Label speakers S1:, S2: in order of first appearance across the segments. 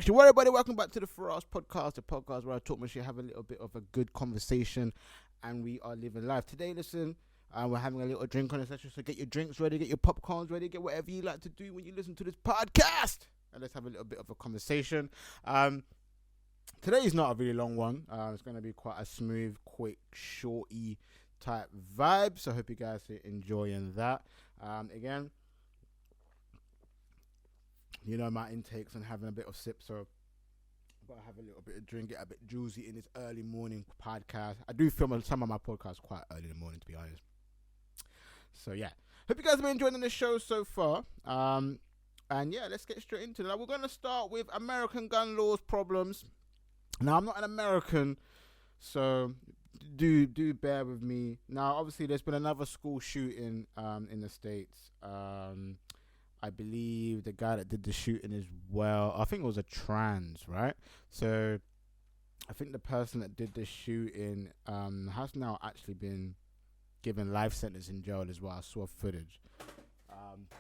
S1: shit. Well, everybody, welcome back to the Firahs podcast, the podcast where I talk my shit, have a little bit of a good conversation, and we are living life. Today, listen, we're having a little drink on the session, so get your drinks ready, get your popcorns ready, get whatever you like to do when you listen to this podcast, and let's have a little bit of a conversation. Today is not a really long one. It's going to be quite a smooth, quick, shorty type vibe, so I hope you guys are enjoying that. Again, you know my intakes and having a bit of sip, so I've got to have a little bit of drink, get a bit juicy in this early morning podcast. I do film some of my podcasts quite early in the morning, to be honest. So yeah, hope you guys have been enjoying the show so far. And yeah, let's get straight into it. Now, we're going to start with American gun laws problems. Now, I'm not an American, so do bear with me. Now, obviously, there's been another school shooting in the States. I believe the guy that did the shooting as well, I think it was a trans, right? So I think the person that did the shooting has now actually been given life sentence in jail as well. I saw footage.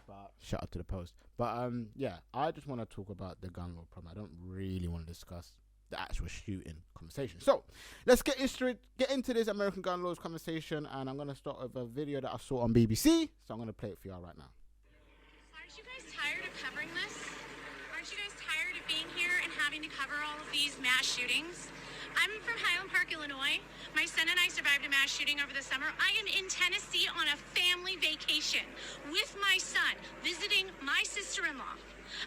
S1: But shout out to the Post. But yeah, I just want to talk about the gun law problem. I don't really want to discuss the actual shooting conversation. So let's get into this American gun laws conversation, and I'm going to start with a video that I saw on BBC. So I'm going to play it for y'all right now.
S2: Aren't you guys tired of covering this? Aren't you guys tired of being here and having to cover all of these mass shootings? I'm from Highland Park, Illinois. My son and I survived a mass shooting over the summer. I am in Tennessee on a family vacation with my son, visiting my sister-in-law.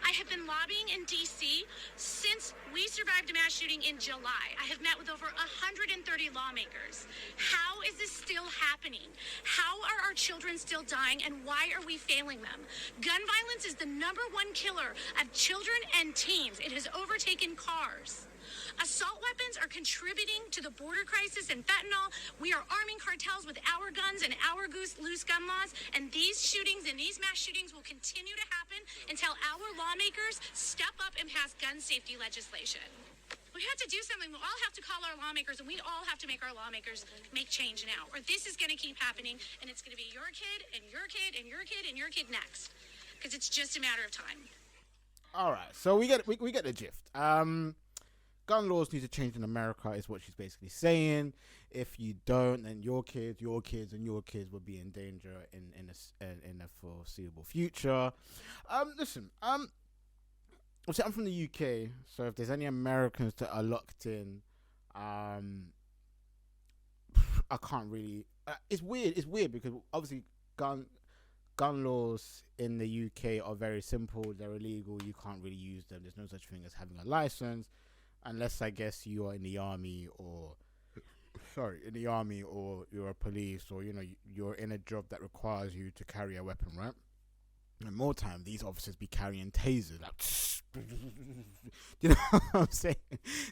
S2: I have been lobbying in D.C. since we survived a mass shooting in July. I have met with over 130 lawmakers. How is this still happening? How are our children still dying, and why are we failing them? Gun violence is the #1 killer of children and teens. It has overtaken cars. Assault weapons are contributing to the border crisis and fentanyl. We are arming cartels with our guns and our loose gun laws, and these shootings and these mass shootings will continue to happen until our lawmakers step up and pass gun safety legislation. We have to do something. We'll all have to call our lawmakers, and we all have to make our lawmakers make change now, or this is going to keep happening, and it's going to be your kid and your kid and your kid and your kid next, because it's just a matter of time.
S1: All right, so we get the gist. Gun laws need to change in America is what she's basically saying. If you don't, then your kids, and your kids will be in danger in the foreseeable future. Listen, obviously I'm from the UK, so if there's any Americans that are locked in, I can't really. It's weird because obviously gun laws in the UK are very simple. They're illegal. You can't really use them. There's no such thing as having a license. Unless I guess you are in the army or you're a police, or you're in a job that requires you to carry a weapon, right? And more time, these officers be carrying tasers, like, you know what I'm saying?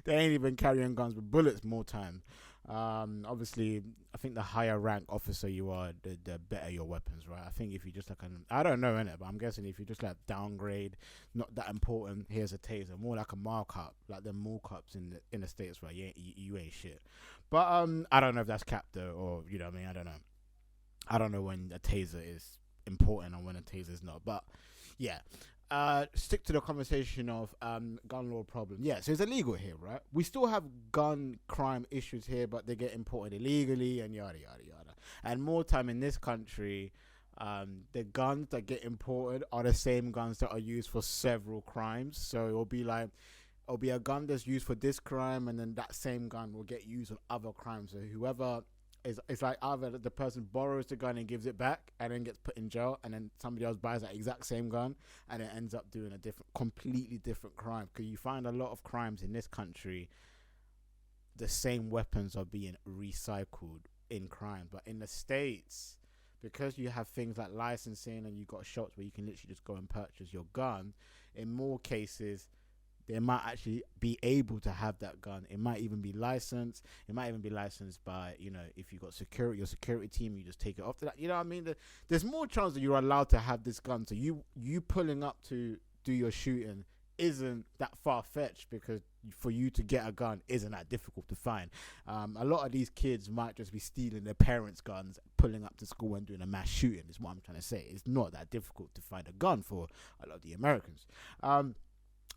S1: They ain't even carrying guns with bullets more time. Obviously, I think the higher rank officer you are, the better your weapons, right? I think if you just I don't know, innit? But I'm guessing if you just downgrade, not that important, here's a taser, more like a markup, like the markups in the States, right? You ain't shit. But I don't know if that's capped though, or you know what I mean? I don't know when a taser is important and when a taser is not. But yeah. Stick to the conversation of gun law problem. Yeah, so it's illegal here, right? We still have gun crime issues here, but they get imported illegally and yada, yada, yada. And more time in this country, the guns that get imported are the same guns that are used for several crimes. So it'll be a gun that's used for this crime, and then that same gun will get used on other crimes. So whoever... It's like either the person borrows the gun and gives it back and then gets put in jail, and then somebody else buys that exact same gun and it ends up doing a completely different crime. Because you find a lot of crimes in this country, the same weapons are being recycled in crime. But in the States, because you have things like licensing and you've got shops where you can literally just go and purchase your gun, in more cases, they might actually be able to have that gun. It might even be licensed. It might even be licensed by, if you got your security team, you just take it off to that. You know what I mean? There's more chance that you're allowed to have this gun. So you pulling up to do your shooting isn't that far-fetched, because for you to get a gun isn't that difficult to find. A lot of these kids might just be stealing their parents' guns, pulling up to school and doing a mass shooting, is what I'm trying to say. It's not that difficult to find a gun for a lot of the Americans.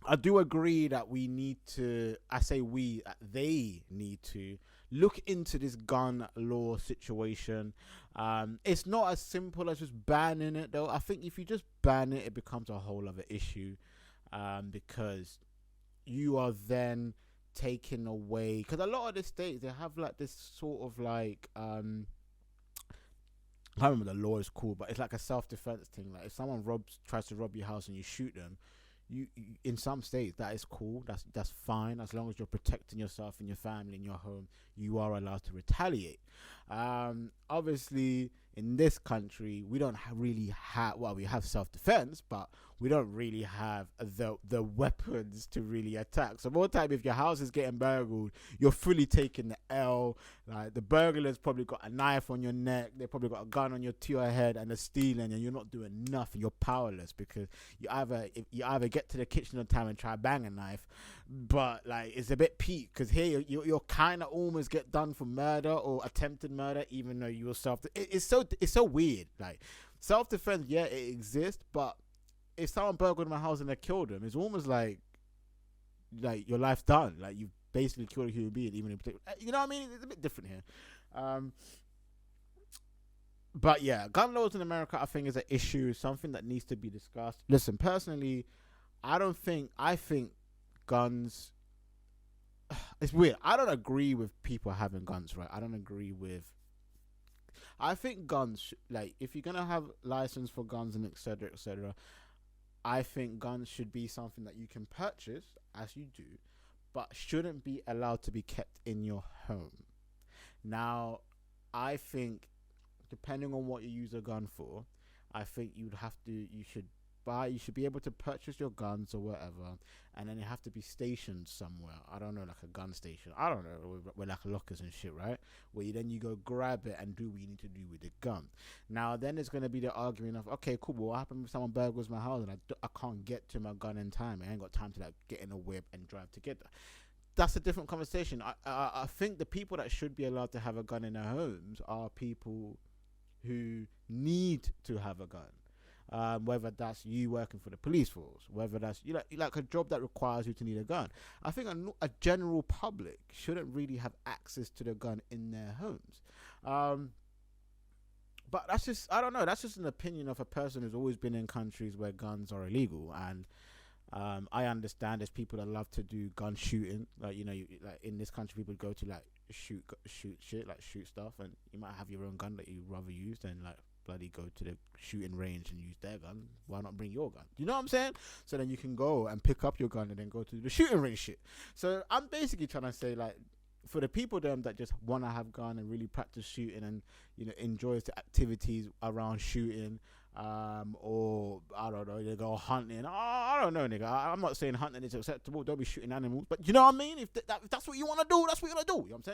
S1: I do agree that we need to, I say we, they need to look into this gun law situation. It's not as simple as just banning it, though. I think if you just ban it, it becomes a whole other issue, because you are then taking away, because a lot of the states, they have like this sort of like, I can't remember the law is called, but it's like a self-defense thing. Like if someone tries to rob your house and you shoot them, you in some states that is cool. That's fine as long as you're protecting yourself and your family and your home. You are allowed to retaliate. Obviously, in this country, we don't really have. Well, we have self-defense, but we don't really have the weapons to really attack. So more time, if your house is getting burgled, you're fully taking the L. Like the burglar's probably got a knife on your neck. They probably got a gun on to your head, and they're stealing, and you're not doing nothing. You're powerless because you either get to the kitchen on time and try bang a knife, but like it's a bit peak because here you're kind of almost get done for murder or attempted murder, even though you were it's so weird. Like self-defense, yeah, it exists, but if someone burgled my house and they killed him, it's almost like your life's done. Like you've basically killed a human being, even in particular. You know what I mean? It's a bit different here. But yeah, gun laws in America, I think, is an issue, something that needs to be discussed. Listen, personally, I think guns. It's weird. I don't agree with people having guns, right? I don't agree with. I think guns, like, if you're gonna have license for guns and etc., I think guns should be something that you can purchase, as you do, but shouldn't be allowed to be kept in your home. Now, I think, depending on what you use a gun for, I think you should be able to purchase your guns or whatever, and then you have to be stationed somewhere. I don't know, like a gun station. I don't know, where like lockers and shit, right? Where you go grab it and do what you need to do with the gun. Now, then there's going to be the argument of, okay, cool, but what happens if someone burgles my house and I can't get to my gun in time? I ain't got time to like get in a whip and drive together. That's a different conversation. I think the people that should be allowed to have a gun in their homes are people who need to have a gun. Whether that's you working for the police force, whether that's you like a job that requires you to need a gun. I think a general public shouldn't really have access to the gun in their homes. But that's just, I don't know, that's just an opinion of a person who's always been in countries where guns are illegal. And I understand there's people that love to do gun shooting. Like, like in this country, people go to like shoot shit, like shoot stuff, and you might have your own gun that you rather use than like bloody go to the shooting range and use their gun. Why not bring your gun? You know what I'm saying? So then you can go and pick up your gun and then go to the shooting range shit. So I'm basically trying to say, like, for the people that just want to have gun and really practice shooting and enjoys the activities around shooting, or I don't know, they go hunting. I don't know, nigga. I'm not saying hunting is acceptable. Don't be shooting animals, but you know what I mean. If that's what you want to do, that's what you want to do. You know what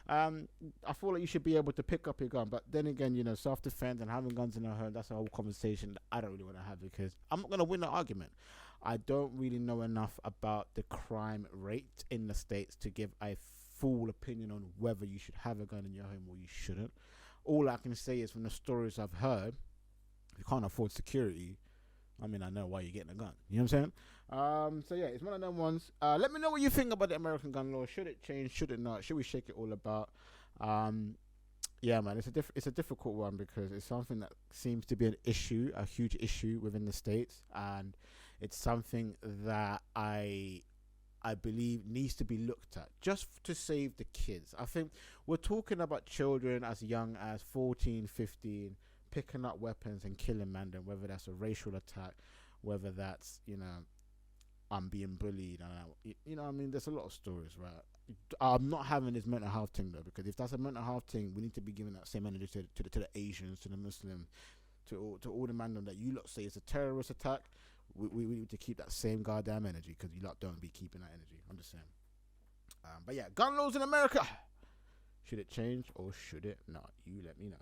S1: I'm saying? I feel like you should be able to pick up your gun, but then again, self-defense and having guns in the home, that's a whole conversation that I don't really want to have, because I'm not gonna win the argument. I don't really know enough about the crime rate in the States to give a full opinion on whether you should have a gun in your home or you shouldn't. All I can say is from the stories I've heard, if you can't afford security, I mean, I know why you're getting a gun. You know what I'm saying? So yeah, it's one of them ones. Let me know what you think about the American gun law. Should it change? Should it not? Should we shake it all about? Yeah, man, it's a difficult one because it's something that seems to be an issue, a huge issue within the States, and it's something that I believe needs to be looked at just to save the kids. I think we're talking about children as young as 14, 15, picking up weapons and killing man, whether that's a racial attack, whether that's, I'm being bullied. And I mean, there's a lot of stories, right? I'm not having this mental health thing, though, because if that's a mental health thing, we need to be giving that same energy to the Asians, to the Muslims, to all the man that you lot say is a terrorist attack. We need to keep that same goddamn energy, because you lot don't be keeping that energy. I'm just saying. But yeah, gun laws in America. Should it change or should it not? You let me know.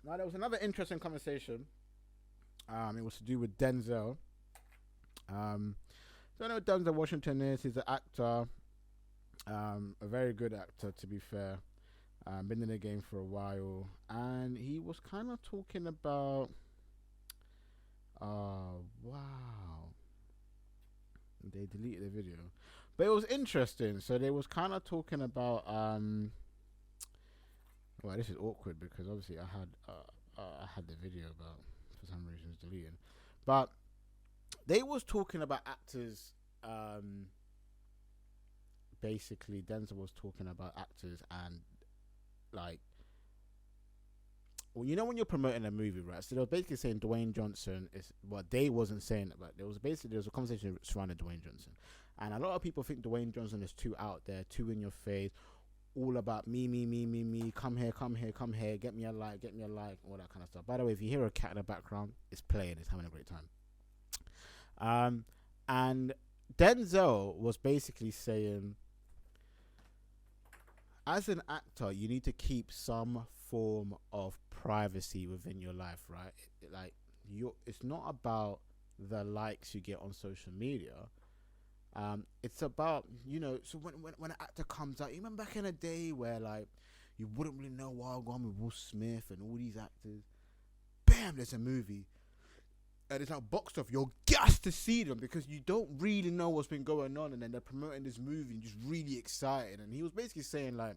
S1: Now, there was another interesting conversation. It was to do with Denzel. So I know Denzel Washington is. He's an actor. A very good actor, to be fair. Been in the game for a while. And he was kind of talking about Wow. They deleted the video, but it was interesting. So they was kind of talking about Well, this is awkward because obviously I had the video, but for some reason it's deleted. But they was talking about actors. Basically, Denzel was talking about actors and like, well, you know when you're promoting a movie, right? So they were basically saying Dwayne Johnson is. Well, they wasn't saying it, but there was a conversation surrounding Dwayne Johnson, and a lot of people think Dwayne Johnson is too out there, too in your face, all about me, me, me, me, me. Come here, come here, come here. Get me a like, all that kind of stuff. By the way, if you hear a cat in the background, it's playing, it's having a great time. And Denzel was basically saying, as an actor, you need to keep some form of privacy within your life, right? It's not about the likes you get on social media. It's about, so when an actor comes out, you remember back in the day where like you wouldn't really know Wild Gone with Will Smith and all these actors. Bam, there's a movie. And it's like box stuff. You're gassed to see them because you don't really know what's been going on, and then they're promoting this movie and just really excited. And he was basically saying like,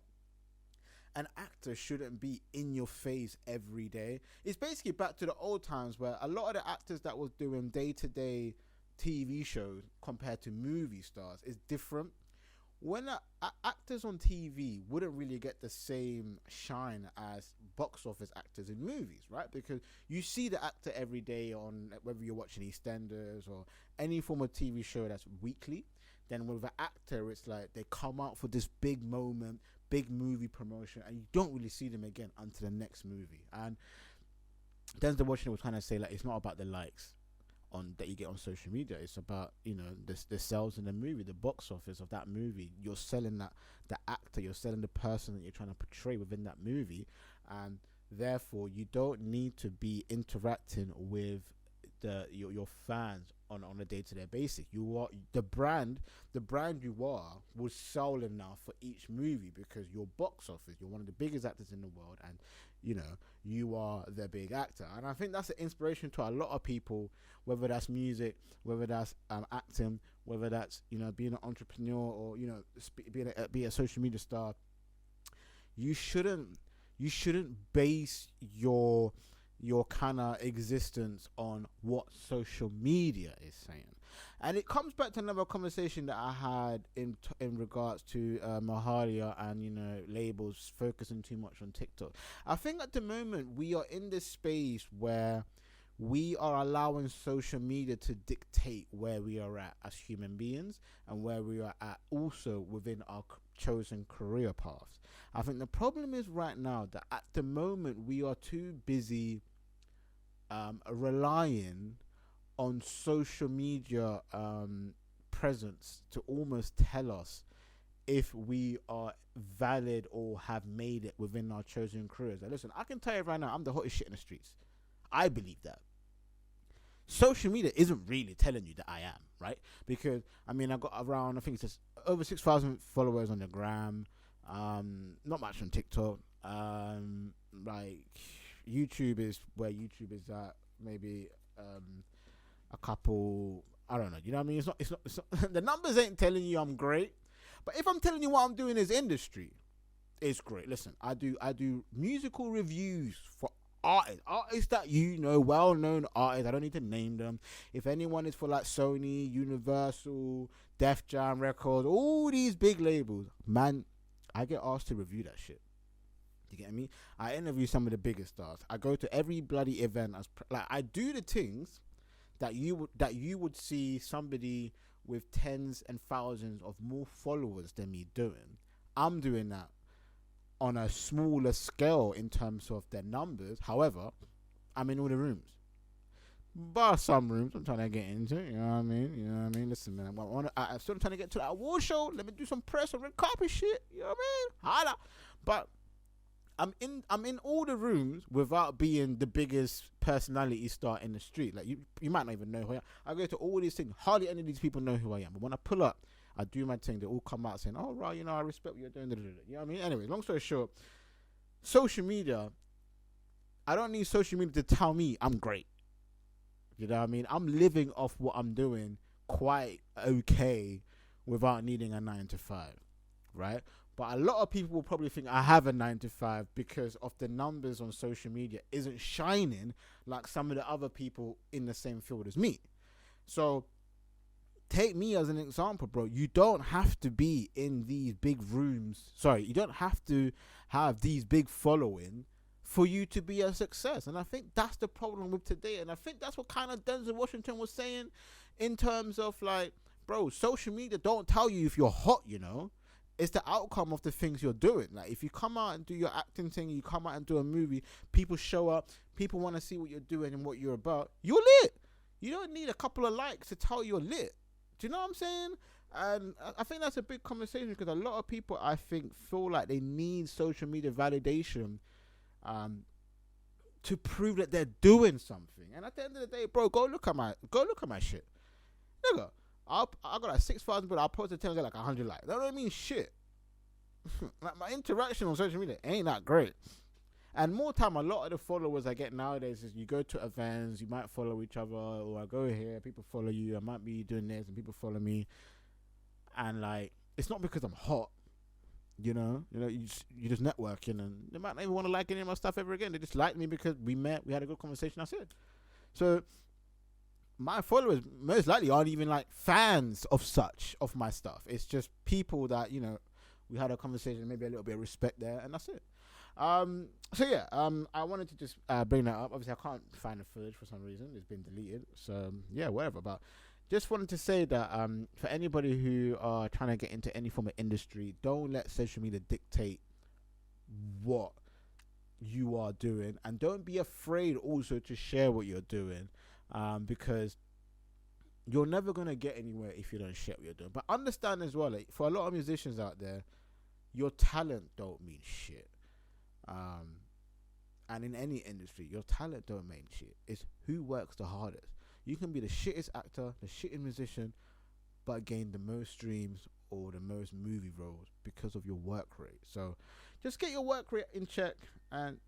S1: an actor shouldn't be in your face every day. It's basically back to the old times where a lot of the actors that was doing day-to-day TV shows compared to movie stars is different. When actors on TV wouldn't really get the same shine as box office actors in movies, right? Because you see the actor every day on, whether you're watching EastEnders or any form of TV show that's weekly. Then with an actor, it's like they come out for this big moment, big movie promotion, and you don't really see them again until the next movie. And Denzel Washington was trying to say like it's not about the likes on that you get on social media. It's about the sales in the movie, the box office of that movie. You're selling the actor, you're selling the person that you're trying to portray within that movie, and therefore you don't need to be interacting with your fans on a day-to-day basis. You are the brand you are will sell enough for each movie because your box office, you're one of the biggest actors in the world, and you are the big actor. And I think that's an inspiration to a lot of people, whether that's music, whether that's acting, whether that's being an entrepreneur or be a social media star. You shouldn't base your kind of existence on what social media is saying. And it comes back to another conversation that I had in regards to Mahalia and labels focusing too much on TikTok. I think at the moment we are in this space where we are allowing social media to dictate where we are at as human beings and where we are at also within our chosen career paths. I think the problem is right now that at the moment we are too busy relying on social media presence to almost tell us if we are valid or have made it within our chosen careers. Now, listen, I can tell you right now, I'm the hottest shit in the streets. I believe that. Social media isn't really telling you that I am, right? Because, I got around, I think it's just over 6,000 followers on the gram, not much on TikTok, like YouTube is where YouTube is at, maybe a couple, I don't know, you know what I mean? It's not the numbers ain't telling you I'm great, but if I'm telling you what I'm doing is industry, it's great. Listen, I do musical reviews for artists that well-known artists. I don't need to name them. If anyone is for like Sony, Universal, Def Jam Records, all these big labels, man, I get asked to review that shit. You get me? I interview some of the biggest stars. I go to every bloody event I do the things that you would see somebody with tens and thousands of more followers than me doing. I'm doing that on a smaller scale in terms of their numbers. However, I'm in all the rooms. But some rooms I'm trying to get into, you know what I mean? Listen, man, I'm still trying to get to that award show. Let me do some press and red carpet shit. You know what I mean? Holla. But I'm in all the rooms without being the biggest personality star in the street. Like you might not even know who I am. I go to all these things. Hardly any of these people know who I am. But when I pull up, I do my thing. They all come out saying, "Oh, right, I respect what you're doing." You know what I mean? Anyway, long story short, social media. I don't need social media to tell me I'm great. You know what I mean? I'm living off what I'm doing quite okay without needing a 9 to 5, right? But a lot of people will probably think I have a 9 to 5 because of the numbers on social media isn't shining like some of the other people in the same field as me. So take me as an example, bro. You don't have to be in these big rooms. Sorry, you don't have to have these big following for you to be a success. And I think that's the problem with today. And I think that's what kind of Denzel Washington was saying in terms of like, bro, social media don't tell you if you're hot, you know. It's the outcome of the things you're doing. Like if you come out and do your acting thing, you come out and do a movie, people show up, people want to see what you're doing and what you're about, you're lit. You don't need a couple of likes to tell you're lit. Do you know what I'm saying? And I think that's a big conversation because a lot of people, I think, feel like they need social media validation to prove that they're doing something. And at the end of the day, bro, go look at my shit. Nigga, I got like 6,000, but I'll post a 10 get like 100 likes. That don't mean shit. Like my interaction on social media ain't that great. And more time, a lot of the followers I get nowadays is you go to events, you might follow each other, or I go here, people follow you, I might be doing this, and people follow me. And like, it's not because I'm hot, you just networking, and they might not even want to like any of my stuff ever again. They just like me because we met, we had a good conversation, that's it. So my followers most likely aren't even like fans of my stuff. It's just people that, we had a conversation, maybe a little bit of respect there, and that's it. So yeah, I wanted to just bring that up. Obviously, I can't find the footage for some reason; it's been deleted. So yeah, whatever. But just wanted to say that for anybody who are trying to get into any form of industry, don't let social media dictate what you are doing, and don't be afraid also to share what you're doing, because you're never gonna get anywhere if you don't share what you're doing. But understand as well, like, for a lot of musicians out there, your talent don't mean shit. And in any industry, your talent don't mean shit. It's who works the hardest. You can be the shittest actor, the shittest musician, but gain the most streams or the most movie roles because of your work rate. So just get your work rate in check and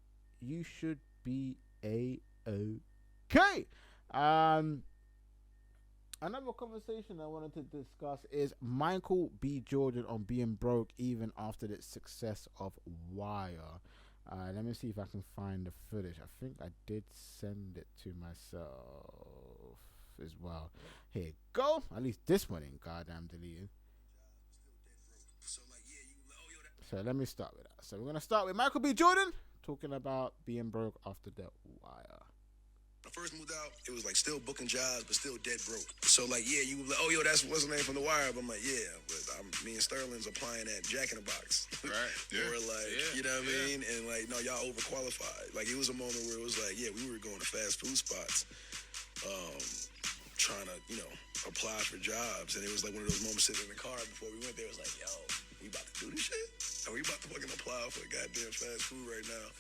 S1: you should be A-OK. Another conversation I wanted to discuss is Michael B. Jordan on being broke even after the success of Wire. Let me see if I can find the footage. I think I did send it to myself as well. Here you go. At least this one ain't goddamn deleted. So let me start with that. So we're going to start with Michael B. Jordan talking about being broke after the Wire.
S3: I first moved out, it was like still booking jobs, but still dead broke. So like, yeah, you like, that's what's the name from The Wire. But I'm like, yeah, but me and Sterling's applying at Jack in the Box.
S4: Right.
S3: Yeah. Or like, you know what I mean? And like, no, y'all overqualified. Like it was a moment where it was like, yeah, we were going to fast food spots, trying to, apply for jobs. And it was like one of those moments sitting in the car before we went there. It was like, yo, we about to do this shit? Are we about to fucking apply for goddamn fast food right now?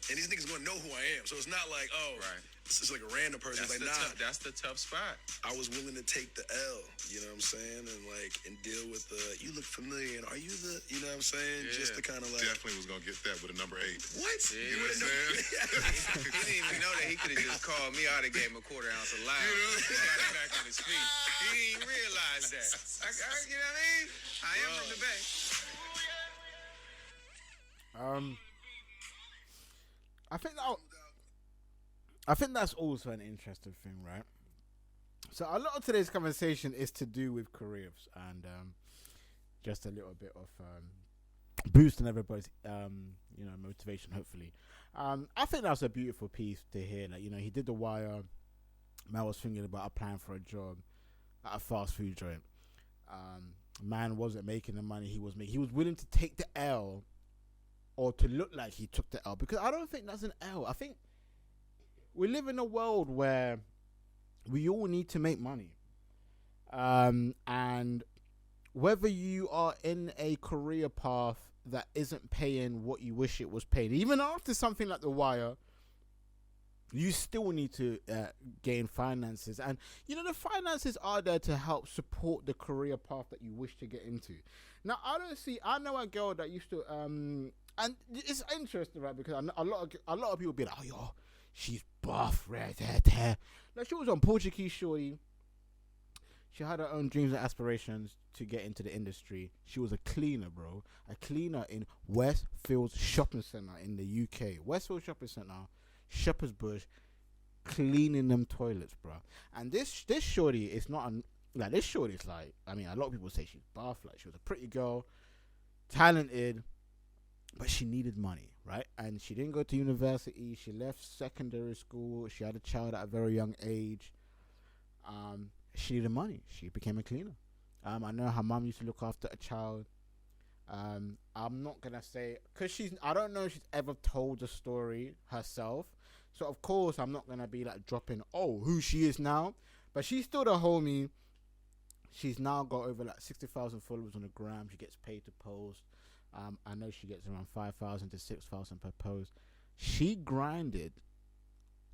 S3: And these niggas gonna know who I am. So it's not like, right. It's just like a random person.
S4: That's
S3: like, nah.
S4: That's the tough spot.
S3: I was willing to take the L, you know what I'm saying? And deal with the, you look familiar, and are you the, you know what I'm saying? Yeah. Just to kind of like.
S5: Definitely was gonna get that with a number 8.
S3: What?
S4: Yeah, you know what I'm saying? He didn't even know that he could have just called me out and gave him a quarter ounce of loud. He got him back on his feet. He didn't even realize that. You know what I mean? I am from the Bay.
S1: I think that's also an interesting thing, right? So a lot of today's conversation is to do with careers and just a little bit of boosting everybody's motivation, hopefully. I think that's a beautiful piece to hear. Like, he did The Wire. Man was thinking about applying for a job at a fast food joint. Man wasn't making the money he was making. He was willing to take the L, or to look like he took the L, because I don't think that's an L. I think we live in a world where we all need to make money. And whether you are in a career path that isn't paying what you wish it was paying, even after something like The Wire, you still need to gain finances. And, the finances are there to help support the career path that you wish to get into. Now, I know a girl that used to, and it's interesting, right? Because a lot of people be like, oh, yo, She's buff, red hair. Like, she was on Portuguese shorty. She had her own dreams and aspirations to get into the industry. She was a cleaner, bro. A cleaner in Westfield Shopping Centre in the UK. Westfield Shopping Centre, Shepherd's Bush, cleaning them toilets, bro. And this shorty is not like, this shorty is like, I mean, a lot of people say she's buff. Like, she was a pretty girl, talented, but she needed money, right? And she didn't go to university. She left secondary school. She had a child at a very young age. She needed money. She became a cleaner. I know her mum used to look after a child. I'm not gonna say, because I don't know if she's ever told the story herself. So of course I'm not gonna be like dropping who she is now. But she's still the homie. She's now got over like 60,000 followers on the gram. She gets paid to post. I know she gets around 5,000 to 6,000 per post. She grinded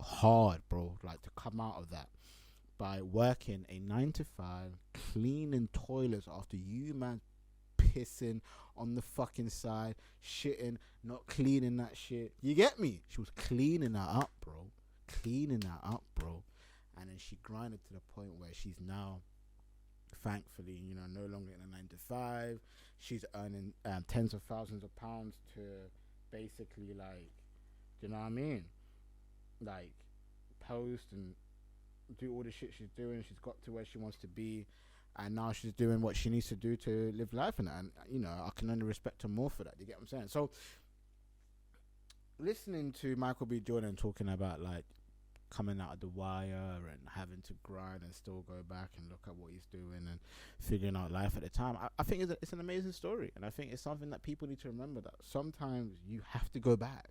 S1: hard, bro, like to come out of that by working a 9 to 5, cleaning toilets after you man pissing on the fucking side, shitting, not cleaning that shit. You get me? She was cleaning that up, bro. And then she grinded to the point where she's now, thankfully, no longer in a 9 to 5. She's earning tens of thousands of pounds to basically, like, do you know what I mean? Like, post and do all the shit she's doing. She's got to where she wants to be, and now she's doing what she needs to do to live life in that. And I can only respect her more for that. You get what I'm saying? So, listening to Michael B. Jordan talking about like coming out of the wire and having to grind and still go back and look at what he's doing and figuring out life at the time, I think it's an amazing story, and I think it's something that people need to remember, that sometimes you have to go back.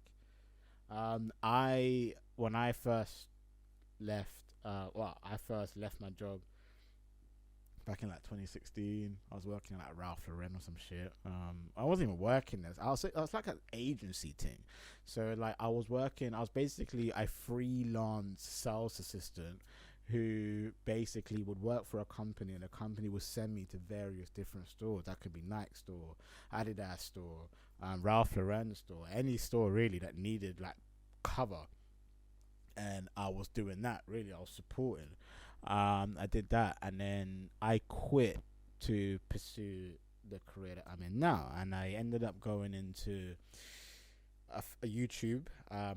S1: When I first left, I first left my job back in like 2016. I was working at like Ralph Lauren or some shit. I wasn't even working there. I was like an agency thing. So like I was basically a freelance sales assistant who basically would work for a company, and the company would send me to various different stores. That could be Nike store, Adidas store, Ralph Lauren store, any store really that needed like cover. And I was doing that, really. I was supporting. I did that, and then I quit to pursue the career that I'm in now. And I ended up going into a YouTube,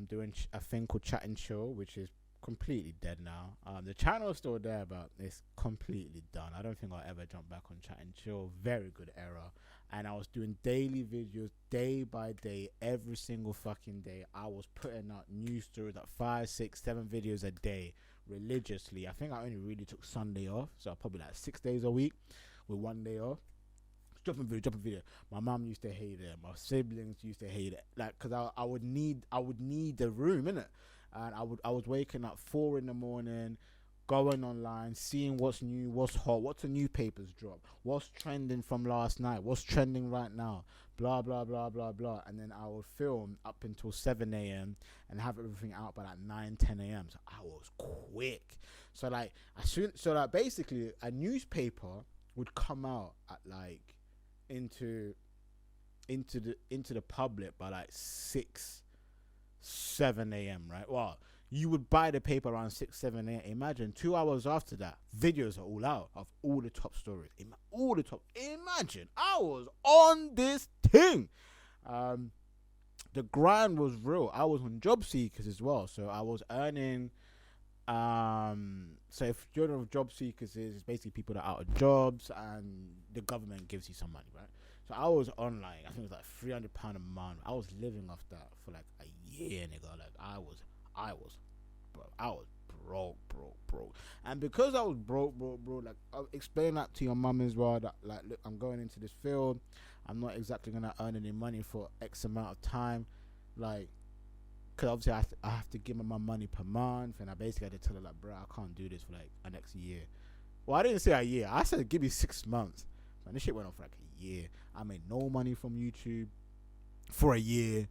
S1: doing a thing called Chat and Chill, which is completely dead now. The channel is still there, but it's completely done. I don't think I'll ever jump back on Chat and Chill. Very good era. And I was doing daily videos, day by day, every single fucking day. I was putting out news stories, like 5, 6, 7 videos a day, religiously. I think I only really took Sunday off, so probably like 6 days a week with 1 day off. Drop a video. My mum used to hate it. My siblings used to hate it, like, because I would need the room, innit? And I was waking up 4 in the morning, going online, seeing what's new, what's hot, what's the new papers drop, what's trending from last night, what's trending right now, blah blah blah blah blah. And then I would film up until 7 a.m. and have everything out by like 9, 10 a.m. So I was quick. So like basically a newspaper would come out at like into the public by like 6, 7 a.m. right? Well, you would buy the paper around 6, 7 a.m. Imagine 2 hours after that, videos are all out of all the top stories. Imagine I was on this thing. The grind was real. I was on job seekers as well, so I was earning. So if you know what job seekers is, it's basically people that are out of jobs and the government gives you some money, right? So I was on like, I think it was like £300 a month. I was living off that for like a year, nigga. Like I was broke. And because I was broke, like I'll explain that to your mum as well, that like, look, I'm going into this field, I'm not exactly gonna earn any money for X amount of time, like, because obviously I have to give my mum money per month, and I basically had to tell her like, bro, I can't do this for like the next year. Well, I didn't say a year, I said give me 6 months. And this shit went on for like a year. I made no money from YouTube for a year.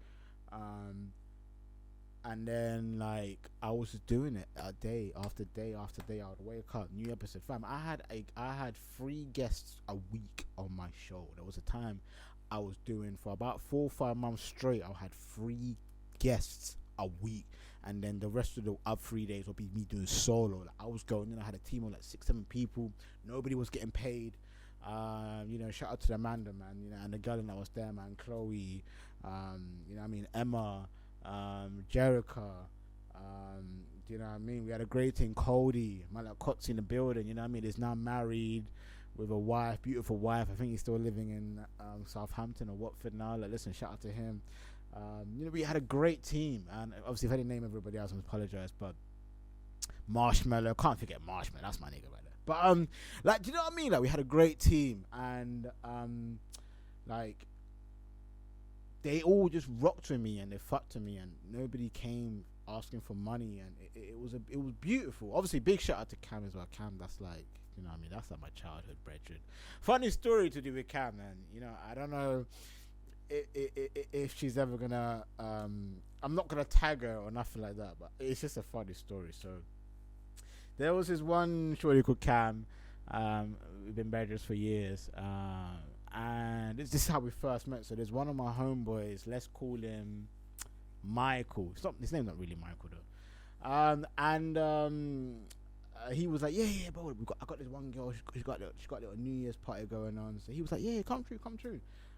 S1: And then like I was just doing it day after day after day. I would wake up, new episode. Fam, I had 3 guests a week on my show. There was a time I was doing for about 4 or 5 months straight. I had 3 guests a a week, and then the rest of the other 3 days will be me doing solo. Like, I was going in, I had a team of like 6-7 people. Nobody was getting paid. Shout out to Amanda, man, and the girl that was there, man, Chloe, Emma, Jerica, we had a great team, Cody, my like Cots in the building, he's now married with a wife, beautiful wife. I think he's still living in Southampton or Watford now. Like, listen, shout out to him. We had a great team, and obviously if I didn't name everybody else, I apologize, but Marshmallow, can't forget Marshmallow, that's my nigga right there. But do you know what I mean? Like, we had a great team, and they all just rocked with me and they fucked with me, and nobody came asking for money, and it was beautiful. Obviously, big shout out to Cam as well. Cam, that's like, that's like my childhood brethren. Funny story to do with Cam, man. I don't know if she's ever gonna. I'm not gonna tag her or nothing like that, but it's just a funny story. So there was this one shorty called Cam. We've been brothers for years, and this is how we first met. So there's one of my homeboys. Let's call him Michael. His name's not really Michael though. He was like, yeah, bro. I got this one girl. She's got a little New Year's party going on. So he was like, yeah, come true.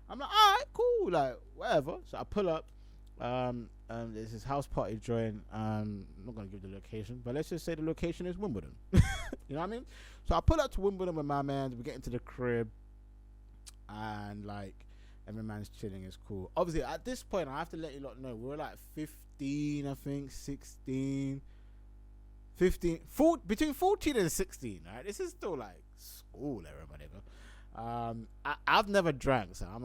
S1: I'm like, all right, cool, like whatever. So I pull up. There's this house party joint. I'm not gonna give the location, but let's just say the location is Wimbledon. You know what I mean? So I pull up to Wimbledon with my man. We get into the crib, and like every man's chilling. It's cool. Obviously, at this point, I have to let you lot know we're like 15, I think, 16. 15, between 14 and 16, right? This is still like school era, whatever. I've never drank, so I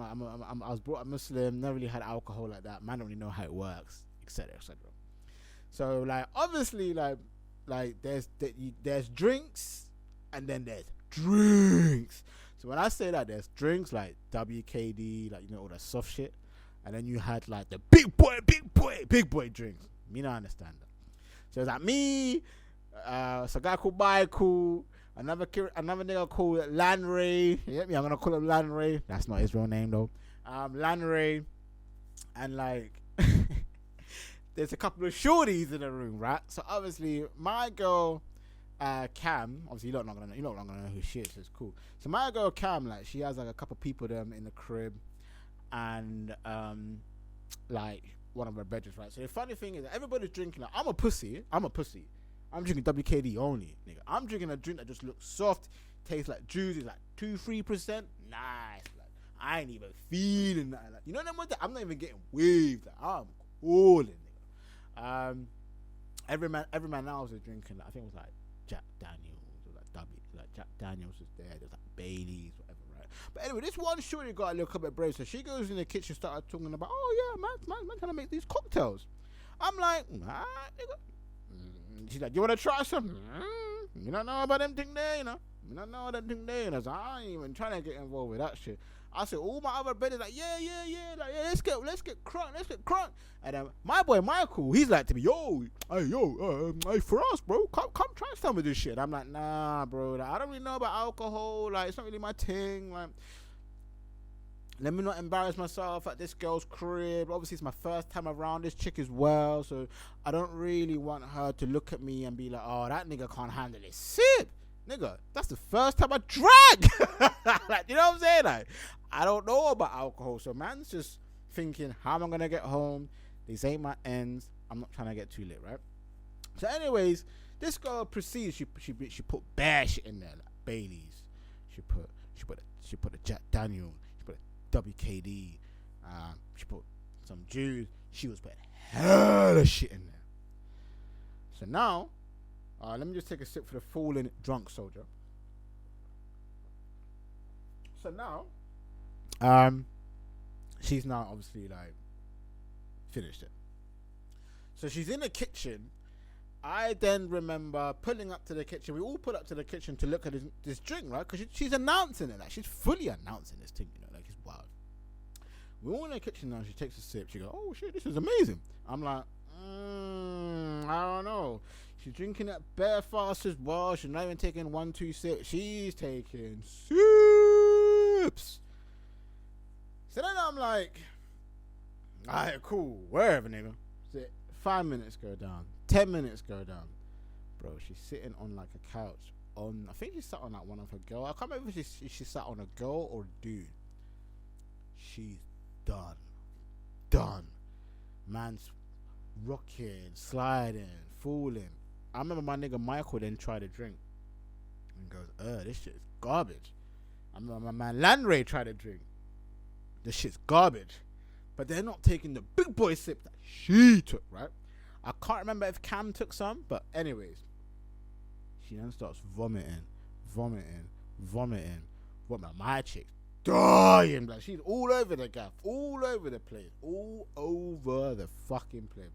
S1: was brought up Muslim, never really had alcohol like that. Man, don't really know how it works, etc., etc. So like, obviously, like there's drinks, and then there's drinks. So when I say that, there's drinks like WKD, like all that soft shit, and then you had like the big boy drinks. Me not understand that. So it's like me, it's a guy called Michael, another nigga called Lanray. You get me? I'm gonna call him Lanray. That's not his real name though. Lanray, and like there's a couple of shorties in the room, right? So obviously my girl, Cam, obviously you're not gonna know who she is. So it's cool. So my girl Cam, like, she has like a couple people them in the crib, and like one of her bedrooms, right? So the funny thing is that everybody's drinking. Like, I'm a pussy. I'm drinking WKD only, nigga. I'm drinking a drink that just looks soft, tastes like juice. It's like 2-3%. Nice. Like, I ain't even feeling that. Like, you know what I'm not even getting waved. Like, I'm cooling, nigga. Every man else was drinking. Like, I think it was like Jack Daniels, or like Jack Daniels was there. There's like Bailey's, whatever. But anyway, this one shorty got a little bit brave, so she goes in the kitchen, started talking about, oh yeah, man trying to make these cocktails. I'm like, nah, nigga. She's like, you want to try some? You don't know about them thing there, you know? You don't know that thing there. And I was like, I ain't even trying to get involved with that shit. I said, all my other brothers like, yeah, like, yeah, let's get crunk. And then my boy Michael, he's like to me, hey, Firahs, bro, come try some of this shit. I'm like, nah, bro, like, I don't really know about alcohol, like, it's not really my thing, like, let me not embarrass myself at this girl's crib. Obviously, it's my first time around this chick as well, so I don't really want her to look at me and be like, oh, that nigga can't handle it. Sip! Nigga, that's the first time I drank. Like, you know what I'm saying? Like, I don't know about alcohol, so man's just thinking, how am I gonna get home? These ain't my ends. I'm not trying to get too lit, right? So, anyways, this girl proceeds. She put bare shit in there, like Bailey's. She put a Jack Daniel. She put a WKD. She put some juice. She was putting hella shit in there. So now, let me just take a sip for the fallen drunk soldier. So now, she's now obviously like finished it. So she's in the kitchen. I then remember pulling up to the kitchen. We all pull up to the kitchen to look at this drink, right? Because she's announcing it. Like, she's fully announcing this thing, you know, like, it's wild. We're all in the kitchen now. She takes a sip. She goes, oh shit, this is amazing. I'm like, I don't know. She's drinking it bare fast as well. She's not even taking 1-2 sips. She's taking sips. So then I'm like, alright, cool, wherever, nigga. So 5 minutes go down. 10 minutes go down. Bro, she's sitting on like a couch. I think she sat on like one of her girl. I can't remember if she sat on a girl or a dude. She's done. Done. Man's rocking, sliding, falling. I remember my nigga Michael then tried a drink and goes, this shit's garbage. I remember my man Landray tried a drink. This shit's garbage. But they're not taking the big boy sip that she took, right? I can't remember if Cam took some, but anyways, she then starts vomiting. My chick's dying, like she's all over the gaff, all over the place, all over the fucking place.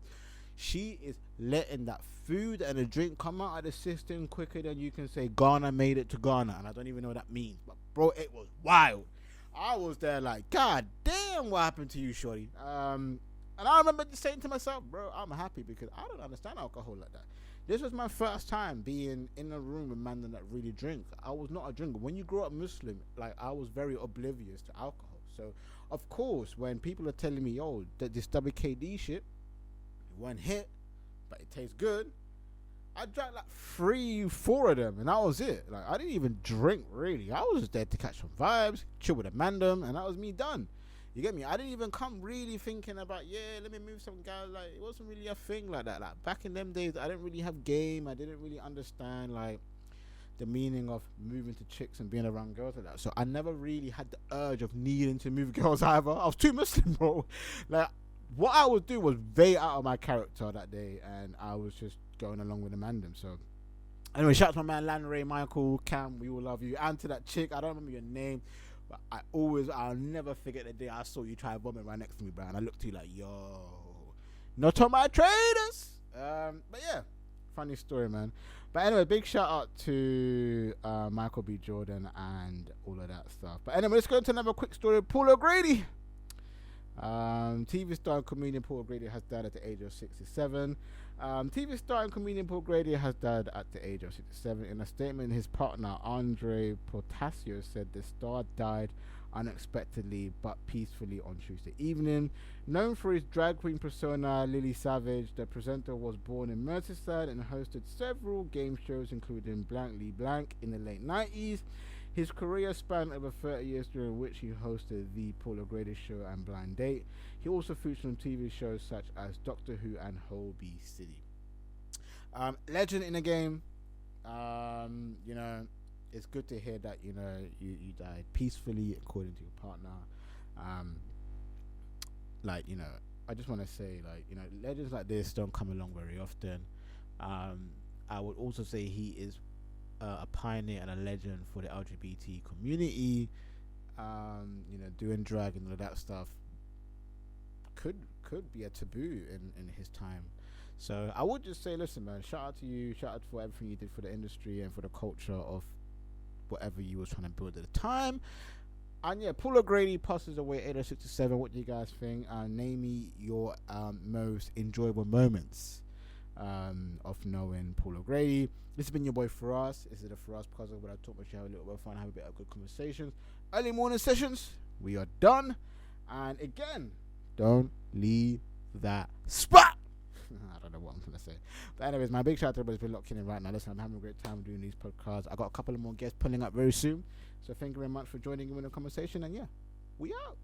S1: She is letting that food and a drink come out of the system quicker than you can say Ghana made it to Ghana, and I don't even know what that means, but bro, it was wild. I was there like, God damn, what happened to you, shorty? And I remember just saying to myself, bro, I'm happy because I don't understand alcohol like that. This was my first time being in a room with men that really drink. I was not a drinker. When you grow up Muslim, like I was very oblivious to alcohol. So, of course, when people are telling me, yo, that this WKD shit, one hit, but it tastes good, I drank like 3-4 of them, and that was it. Like I didn't even drink really. I was just there to catch some vibes, chill with a mandem, and that was me done. You get me? I didn't even come really thinking about, let me move some guys. Like, it wasn't really a thing like that. Like, back in them days, I didn't really have game. I didn't really understand, like, the meaning of moving to chicks and being around girls like that. So I never really had the urge of needing to move girls either. I was too Muslim, bro. Like, what I would do was very out of my character that day, and I was just going along with the mandem. So, anyway, shout out to my man, Landray, Michael, Cam, we all love you. And to that chick, I don't remember your name, but I'll never forget the day I saw you try to vomit right next to me, bro. And I looked at you like, yo, not on my traders. But yeah, funny story, man. But anyway, big shout out to Michael B. Jordan and all of that stuff. But anyway, let's go into another quick story. Paul O'Grady. TV star and comedian Paul O'Grady has died at the age of 67. TV star and comedian Paul O'Grady has died at the age of 67. In a statement, his partner Andre Portasio said the star died unexpectedly but peacefully on Tuesday evening. Known for his drag queen persona, Lily Savage, the presenter was born in Merseyside and hosted several game shows including Blankly Blank in the late 90s. His career spanned over 30 years, during which he hosted The Paul O'Grady Show and Blind Date. He also featured on TV shows such as Doctor Who and Holby City. Legend in the game. You know, it's good to hear that, you know, you died peacefully according to your partner. Like, you know, I just want to say, like, you know, legends like this don't come along very often. I would also say he is a pioneer and a legend for the LGBT community. You know, doing drag and all that stuff could be a taboo in his time. So I would just say, listen, man, shout out to you, shout out for everything you did for the industry and for the culture of whatever you was trying to build at the time. And yeah, Paul O'Grady passes away at age of 67. What do you guys think? Name me your most enjoyable moments of knowing Paul O'Grady. This has been your boy Firahs. This is the Firahs puzzle where I talk about you, have a little bit of fun, have a bit of good conversations. Early morning sessions, we are done. And again, don't leave that spot. I don't know what I'm going to say. But anyways, my big shout out to everybody's been locking in right now. Listen, I'm having a great time doing these podcasts. I got a couple of more guests pulling up very soon. So thank you very much for joining me in the conversation. And yeah, we out.